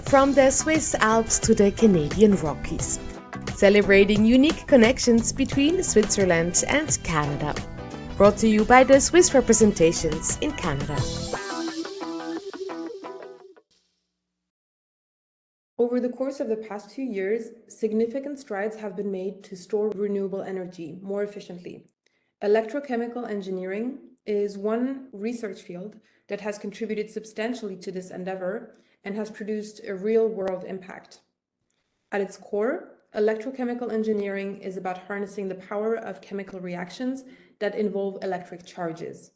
From the Swiss Alps to the Canadian Rockies, celebrating unique connections between Switzerland and Canada. Brought to you by the Swiss representations in Canada. Over the course of the past 2 years, significant strides have been made to store renewable energy more efficiently. Electrochemical engineering is one research field that has contributed substantially to this endeavor and has produced a real-world impact. At its core, electrochemical engineering is about harnessing the power of chemical reactions that involve electric charges.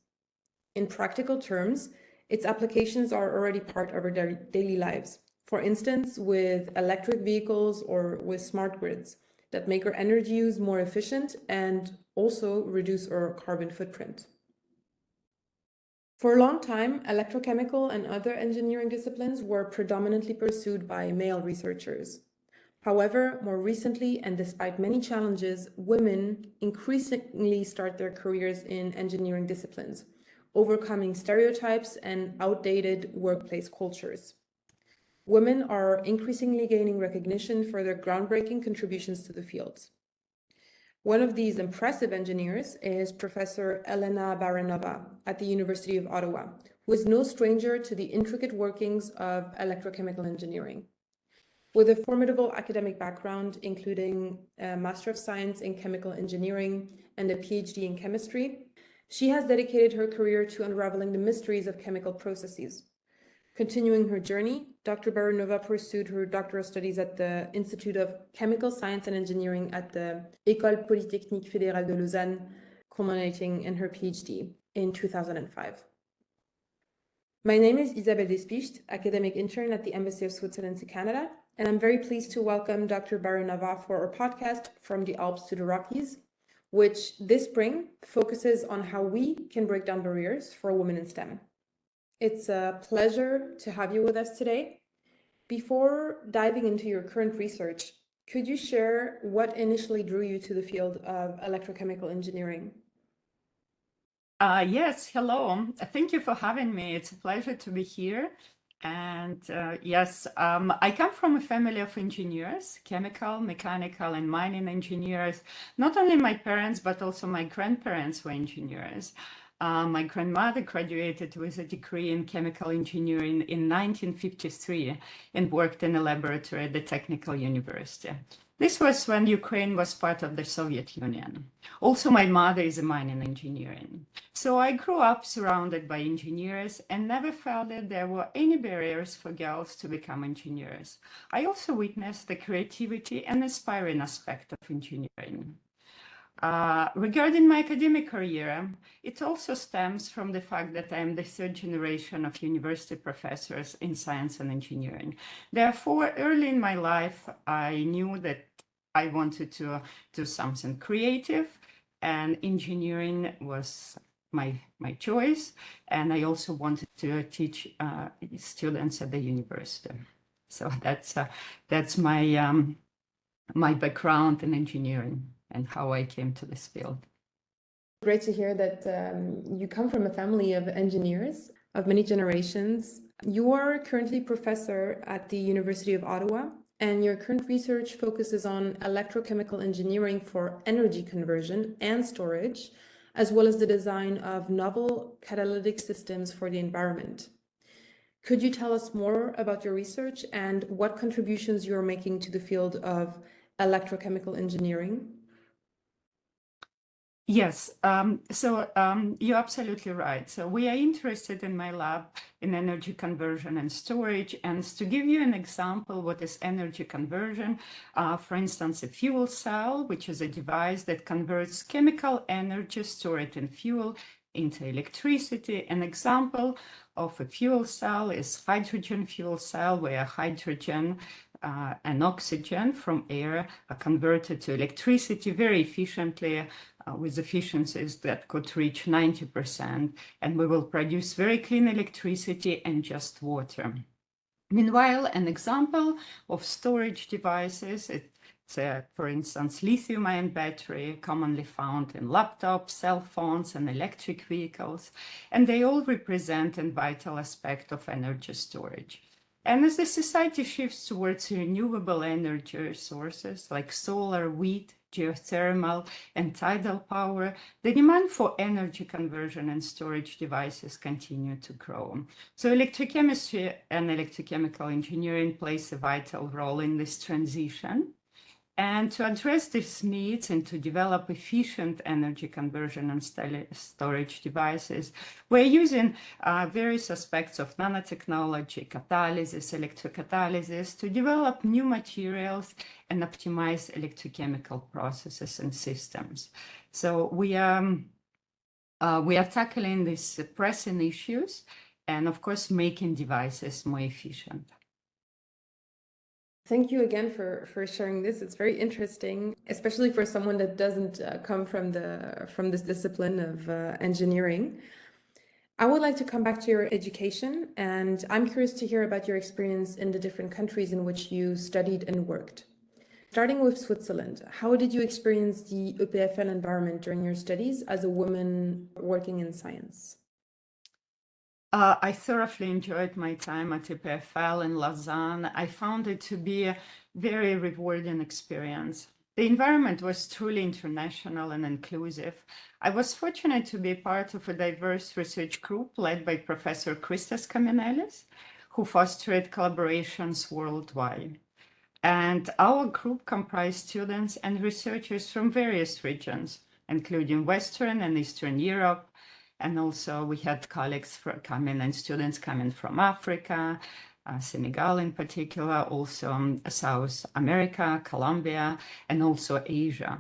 In practical terms, its applications are already part of our daily lives. For instance, with electric vehicles or with smart grids that make our energy use more efficient and also reduce our carbon footprint. For a long time, electrochemical and other engineering disciplines were predominantly pursued by male researchers. However, more recently, and despite many challenges, women increasingly start their careers in engineering disciplines, overcoming stereotypes and outdated workplace cultures. Women are increasingly gaining recognition for their groundbreaking contributions to the field. One of these impressive engineers is Professor Elena Baranova at the University of Ottawa, who is no stranger to the intricate workings of electrochemical engineering. With a formidable academic background, including a Master of Science in Chemical Engineering and a PhD in Chemistry, she has dedicated her career to unraveling the mysteries of chemical processes. Continuing her journey, Dr. Baranova pursued her doctoral studies at the Institute of Chemical Science and Engineering at the École Polytechnique Fédérale de Lausanne, culminating in her PhD in 2005. My name is Isabelle Despicht, academic intern at the Embassy of Switzerland to Canada, and I'm very pleased to welcome Dr. Baranova for our podcast From the Alps to the Rockies, which this spring focuses on how we can break down barriers for women in STEM. It's a pleasure to have you with us today. Before diving into your current research, could you share what initially drew you to the field of electrochemical engineering? Yes, hello. Thank you for having me. It's a pleasure to be here. And yes, I come from a family of engineers, chemical, mechanical, and mining engineers. Not only my parents, but also my grandparents were engineers. My grandmother graduated with a degree in chemical engineering in 1953 and worked in a laboratory at the Technical University. This was when Ukraine was part of the Soviet Union. Also, my mother is a mining engineer. So I grew up surrounded by engineers and never felt that there were any barriers for girls to become engineers. I also witnessed the creativity and inspiring aspect of engineering. Regarding my academic career, it also stems from the fact that I am the third generation of university professors in science and engineering. Therefore, early in my life, I knew that I wanted to do something creative, and engineering was my choice. And I also wanted to teach students at the university. So that's my background in engineering and how I came to this field. Great to hear that you come from a family of engineers of many generations. You are currently professor at the University of Ottawa, and your current research focuses on electrochemical engineering for energy conversion and storage, as well as the design of novel catalytic systems for the environment. Could you tell us more about your research and what contributions you are making to the field of electrochemical engineering? Yes, you're absolutely right. So we are interested in my lab in energy conversion and storage. And to give you an example, what is energy conversion? For instance, a fuel cell, which is a device that converts chemical energy stored in fuel into electricity. An example of a fuel cell is hydrogen fuel cell, where hydrogen and oxygen from air are converted to electricity very efficiently, with efficiencies that could reach 90%, and we will produce very clean electricity and just water. Meanwhile, an example of storage devices, it's for instance, lithium-ion battery, commonly found in laptops, cell phones, and electric vehicles, and they all represent a vital aspect of energy storage. And as the society shifts towards renewable energy sources like solar, wind, geothermal, and tidal power, the demand for energy conversion and storage devices continue to grow. So electrochemistry and electrochemical engineering plays a vital role in this transition. And to address these needs and to develop efficient energy conversion and storage devices, we're using various aspects of nanotechnology, catalysis, electrocatalysis to develop new materials and optimize electrochemical processes and systems. So we are tackling these pressing issues and, of course, making devices more efficient. Thank you again for sharing this. It's very interesting, especially for someone that doesn't come from this discipline of engineering. I would like to come back to your education, and I'm curious to hear about your experience in the different countries in which you studied and worked. Starting with Switzerland, how did you experience the EPFL environment during your studies as a woman working in science? I thoroughly enjoyed my time at EPFL in Lausanne. I found it to be a very rewarding experience. The environment was truly international and inclusive. I was fortunate to be part of a diverse research group led by Professor Christos Kamenelis, who fostered collaborations worldwide. And our group comprised students and researchers from various regions, including Western and Eastern Europe. And also we had colleagues coming and students coming from Africa, Senegal in particular, also South America, Colombia, and also Asia.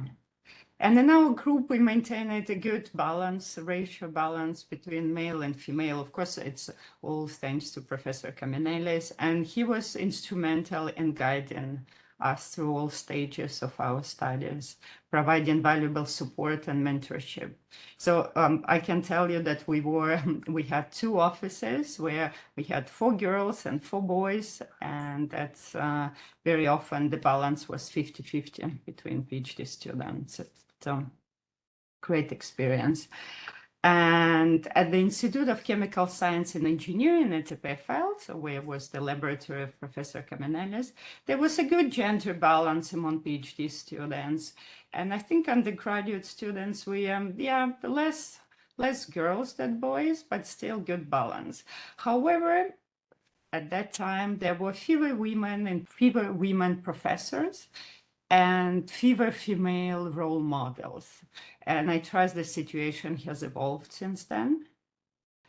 And in our group, we maintained a good balance, racial balance between male and female. Of course, it's all thanks to Professor Kamenelis, and he was instrumental in guiding us through all stages of our studies, providing valuable support and mentorship. So I can tell you that we had 2 offices where we had 4 girls and 4 boys, and that's very often the balance was 50-50 between PhD students. So great experience. And at the Institute of Chemical Science and Engineering at EPFL, so where was the laboratory of Professor Kamenelis, there was a good gender balance among PhD students. And I think undergraduate students, we less girls than boys, but still good balance. However, at that time, there were fewer women and fewer women professors and fewer female role models. And I trust the situation has evolved since then.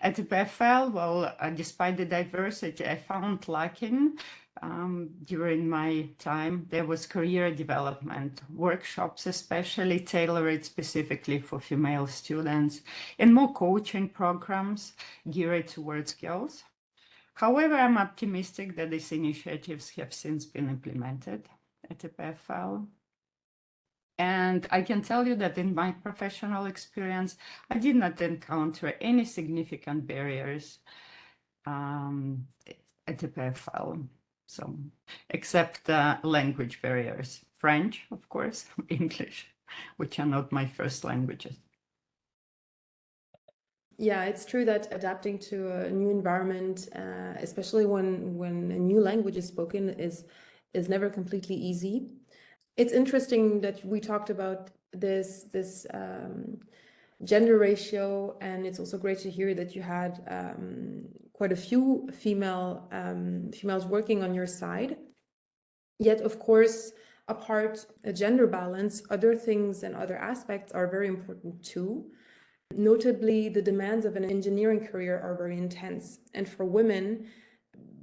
At EPFL, well, despite the diversity I found lacking during my time, there was career development, workshops especially tailored specifically for female students, and more coaching programs geared towards girls. However, I'm optimistic that these initiatives have since been implemented at EPFL. And I can tell you that in my professional experience, I did not encounter any significant barriers at EPFL, so except language barriers. French, of course, English, which are not my first languages. Yeah, it's true that adapting to a new environment, especially when a new language is spoken, is never completely easy. It's interesting that we talked about this gender ratio, and it's also great to hear that you had quite a few females working on your side. Yet, of course, apart a gender balance, other things and other aspects are very important too. Notably, the demands of an engineering career are very intense, and for women,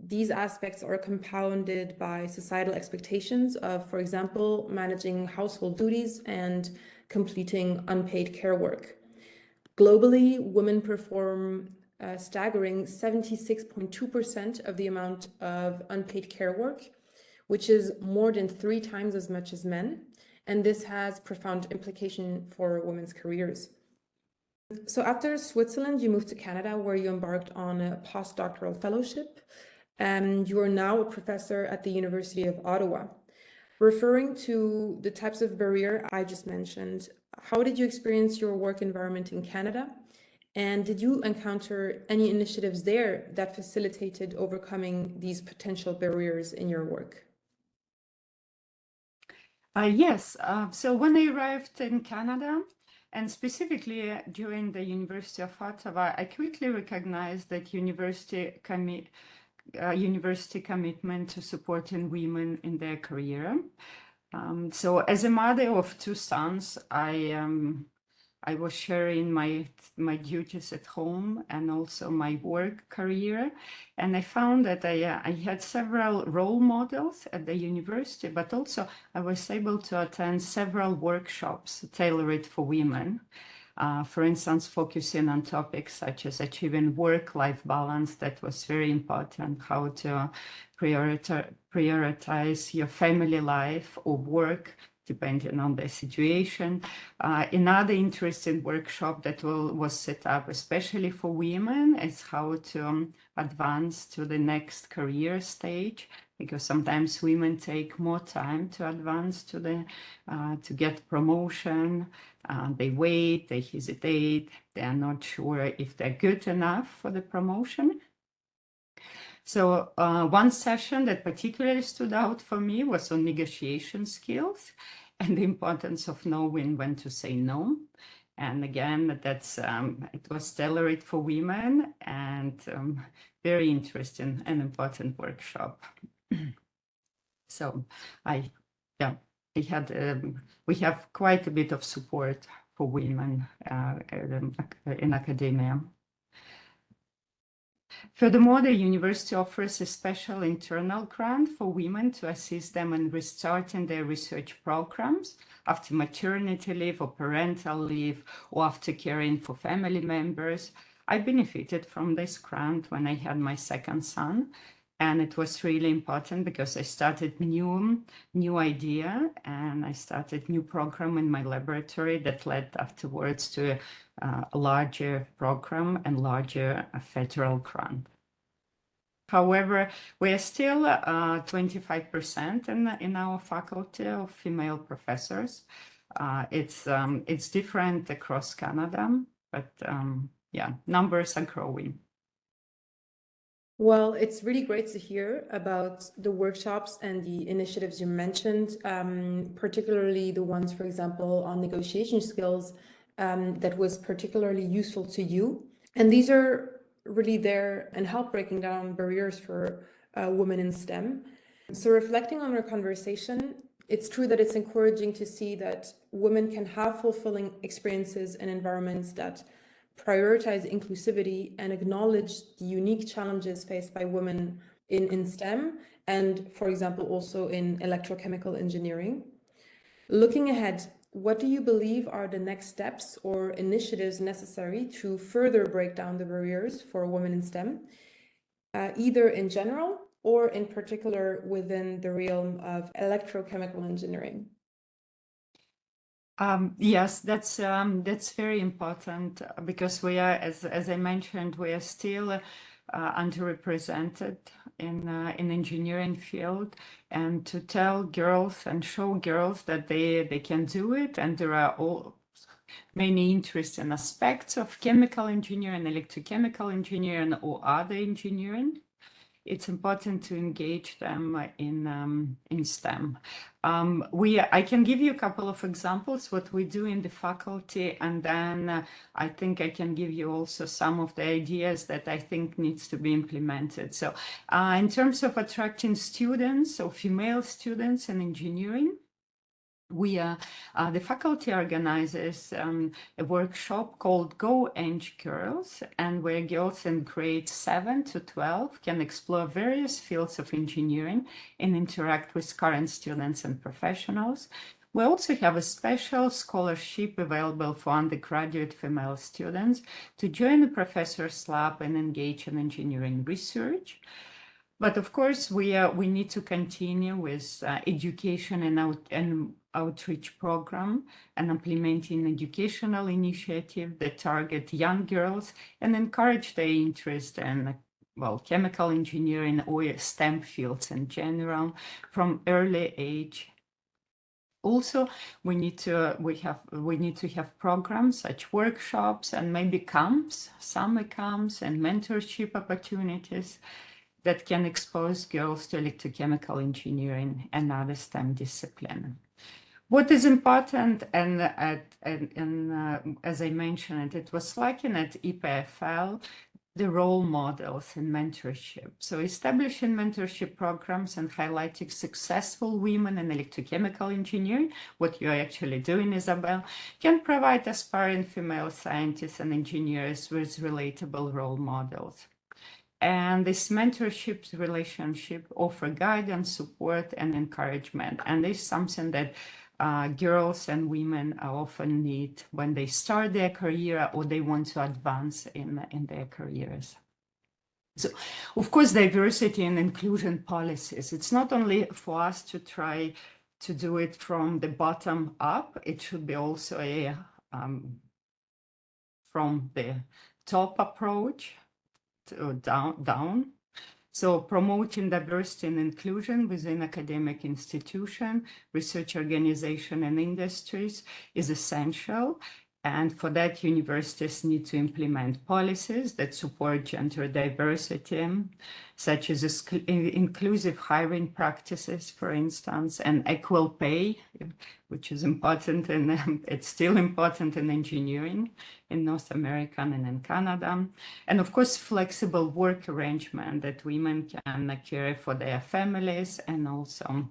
these aspects are compounded by societal expectations of, for example, managing household duties and completing unpaid care work. Globally, women perform a staggering 76.2% of the amount of unpaid care work, which is more than 3 times as much as men, and this has profound implication for women's careers. So after Switzerland, you moved to Canada, where you embarked on a postdoctoral fellowship. You are now a professor at the University of Ottawa. Referring to the types of barrier I just mentioned, how did you experience your work environment in Canada? And did you encounter any initiatives there that facilitated overcoming these potential barriers in your work? Yes. So when I arrived in Canada, and specifically during the University of Ottawa, I quickly recognized that university commitment to supporting women in their career. So as a mother of two sons, I was sharing my duties at home and also my work career. And I found that I had several role models at the university, but also I was able to attend several workshops tailored for women. For instance, focusing on topics such as achieving work-life balance. That was very important, how to prioritize your family life or work depending on the situation. Another interesting workshop that was set up especially for women is how to advance to the next career stage, because sometimes women take more time to advance to get promotion. They wait, they hesitate, they are not sure if they're good enough for the promotion. So one session that particularly stood out for me was on negotiation skills and the importance of knowing when to say no. And again, that's it was tailored for women, and very interesting and important workshop. So we have quite a bit of support for women in academia. Furthermore, the university offers a special internal grant for women to assist them in restarting their research programs after maternity leave or parental leave, or after caring for family members. I benefited from this grant when I had my second son, and it was really important because I started new idea, and I started new program in my laboratory that led afterwards to a larger program and larger federal grant. However, we are still 25% in our faculty of female professors. It's different across Canada, but yeah, numbers are growing. Well, it's really great to hear about the workshops and the initiatives you mentioned, particularly the ones, for example, on negotiation skills, that was particularly useful to you. And these are really there and help breaking down barriers for women in STEM. So reflecting on our conversation, it's true that it's encouraging to see that women can have fulfilling experiences in environments that prioritize inclusivity and acknowledge the unique challenges faced by women in STEM and, for example, also in electrochemical engineering. Looking ahead, what do you believe are the next steps or initiatives necessary to further break down the barriers for women in STEM, either in general or in particular within the realm of electrochemical engineering? Yes, that's very important because we are, as I mentioned, we are still underrepresented in engineering field, and to tell girls and show girls that they can do it, and there are many interesting aspects of chemical engineering, electrochemical engineering, or other engineering. It's important to engage them in STEM. I can give you a couple of examples what we do in the faculty, and then I think I can give you also some of the ideas that I think needs to be implemented. So in terms of attracting students, or female students in engineering, the faculty organizes a workshop called Go Eng Girls, and where girls in grades 7 to 12 can explore various fields of engineering and interact with current students and professionals. We also have a special scholarship available for undergraduate female students to join the professor's lab and engage in engineering research. But of course, we need to continue with education and outreach program and implementing educational initiatives that target young girls and encourage their interest in, well, chemical engineering or STEM fields in general from early age. Also, we need to have programs such workshops and maybe camps, summer camps and mentorship opportunities that can expose girls to electrochemical engineering and other STEM disciplines. What is important, and as I mentioned, it was lacking at EPFL, the role models and mentorship. So establishing mentorship programs and highlighting successful women in electrochemical engineering, what you're actually doing, Isabel, can provide aspiring female scientists and engineers with relatable role models. And this mentorship relationship offer guidance, support, and encouragement. And this is something that girls and women often need when they start their career or they want to advance in their careers. So, of course, diversity and inclusion policies, it's not only for us to try to do it from the bottom up, it should be also a from the top approach to down. So promoting diversity and inclusion within academic institution, research organization and industries is essential. And for that, universities need to implement policies that support gender diversity, such as inclusive hiring practices, for instance, and equal pay, which is important, and it's still important in engineering in North America and in Canada. And of course, flexible work arrangement that women can care for their families and also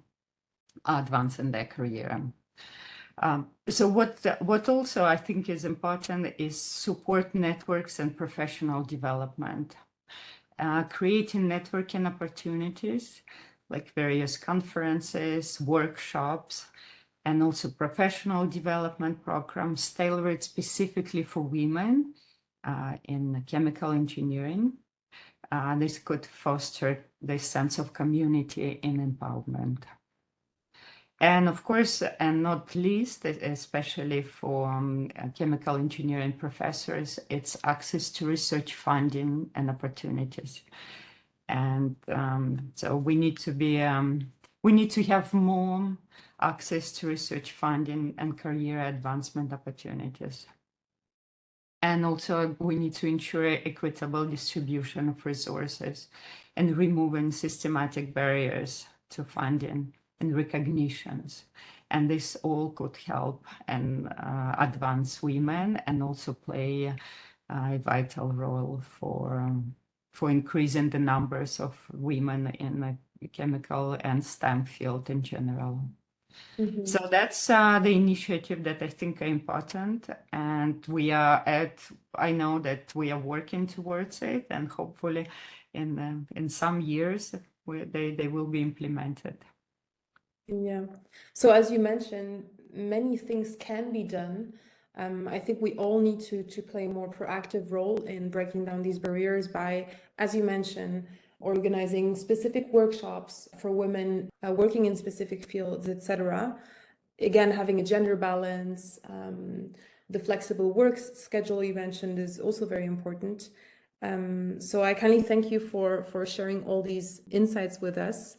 advance in their career. So what also I think is important is support networks and professional development, creating networking opportunities like various conferences, workshops, and also professional development programs tailored specifically for women in chemical engineering. This could foster this sense of community and empowerment. And of course, and not least, especially for chemical engineering professors, it's access to research funding and opportunities. And so we need to have more access to research funding and career advancement opportunities. And also we need to ensure equitable distribution of resources and removing systematic barriers to funding and recognitions. And this all could help and advance women and also play a vital role for increasing the numbers of women in the chemical and STEM field in general. Mm-hmm. So that's the initiative that I think are important, and I know that we are working towards it, and hopefully in some years they will be implemented. Yeah. So as you mentioned, many things can be done. I think we all need to play a more proactive role in breaking down these barriers by, as you mentioned, organizing specific workshops for women working in specific fields, etc. Again, having a gender balance, the flexible work schedule you mentioned is also very important. So I kindly thank you for sharing all these insights with us.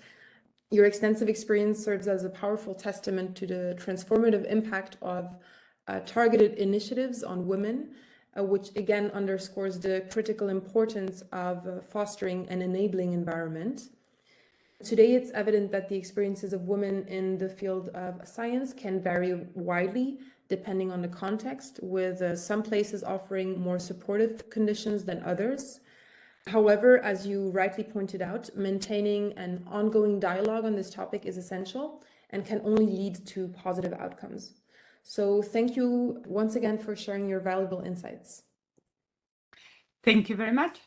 Your extensive experience serves as a powerful testament to the transformative impact of targeted initiatives on women, which again underscores the critical importance of fostering an enabling environment. Today, it's evident that the experiences of women in the field of science can vary widely depending on the context, with some places offering more supportive conditions than others. However, as you rightly pointed out, maintaining an ongoing dialogue on this topic is essential and can only lead to positive outcomes. So thank you once again for sharing your valuable insights. Thank you very much.